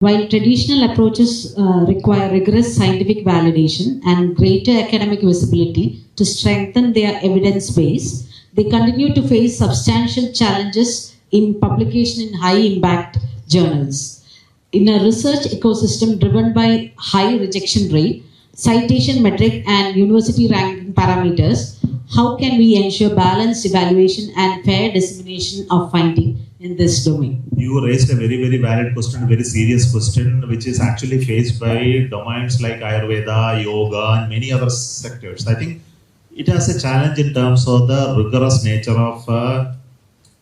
While traditional approaches require rigorous scientific validation and greater academic visibility to strengthen their evidence base, they continue to face substantial challenges in publication in high impact journals. In a research ecosystem driven by high rejection rate, citation metric and university ranking parameters, how can we ensure balanced evaluation and fair dissemination of finding in this domain? You raised a very, very valid question, a very serious question, which is actually faced by domains like Ayurveda, yoga, and many other sectors. I think it has a challenge in terms of the rigorous nature of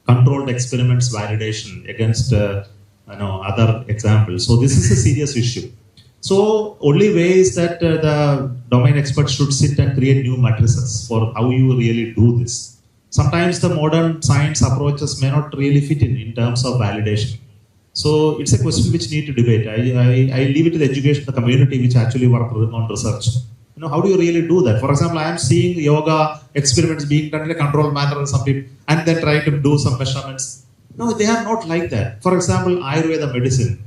controlled experiments validation against other examples. So this is a serious issue. So only way is that the domain experts should sit and create new matrices for how you really do this. Sometimes the modern science approaches may not really fit in terms of validation. So it's a question which need to debate. I leave it to the education, the community which actually work on research. How do you really do that? For example, I am seeing yoga experiments being done in a controlled manner some people, and then trying to do some measurements. No, they are not like that. For example, Ayurveda medicine.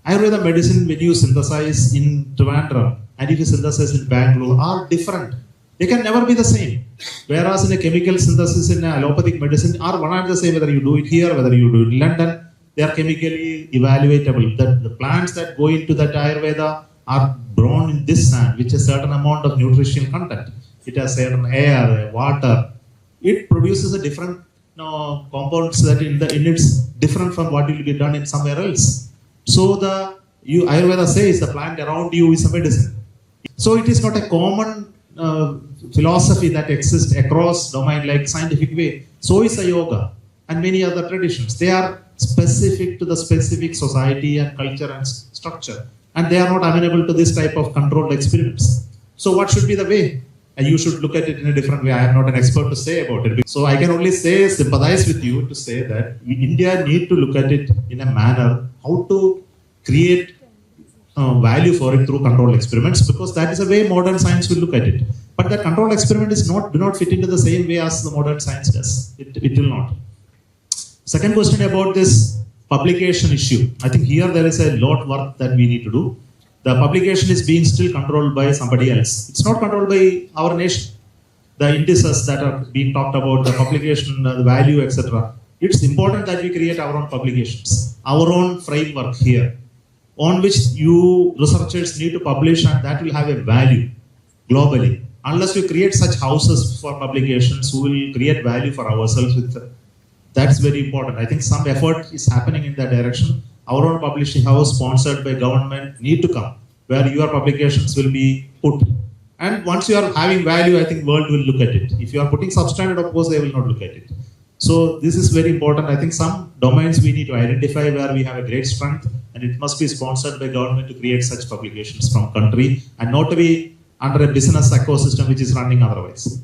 Ayurveda medicine, when you synthesize in Trivandrum and if you synthesize in Bangalore, are different. They can never be the same. Whereas in a chemical synthesis in allopathic medicine are one and the same, whether you do it here, whether you do it in London, they are chemically evaluatable. The plants that go into that Ayurveda are grown in this sand, which has a certain amount of nutritional content. It has certain air, water. It produces a different compounds that in it's different from what will be done in somewhere else. So Ayurveda says the plant around you is a medicine. So it is not a common philosophy that exists across domain like scientific way. So is a yoga and many other traditions. They are specific to the specific society and culture and structure, and they are not amenable to this type of controlled experiments. So what should be the way? And you should look at it in a different way. I am not an expert to say about it. So I can only sympathize with you to say that India need to look at it in a manner how to create value for it through controlled experiments, because that is the way modern science will look at it. But that controlled experiment do not fit into the same way as the modern science does. It will not. Second question about this publication issue. I think here there is a lot work that we need to do. The publication is being still controlled by somebody else. It's not controlled by our nation. The indices that are being talked about, the publication, the value, etc. It's important that we create our own publications, our own framework here, on which you researchers need to publish, and that will have a value globally. Unless we create such houses for publications who will create value for ourselves that's very important. I think some effort is happening in that direction. Our own publishing house sponsored by government need to come, where your publications will be put. And once you are having value, I think world will look at it. If you are putting substandard, of course, they will not look at it. So this is very important. I think some domains we need to identify where we have a great strength, and it must be sponsored by government to create such publications from country, and not to be under a business ecosystem which is running otherwise.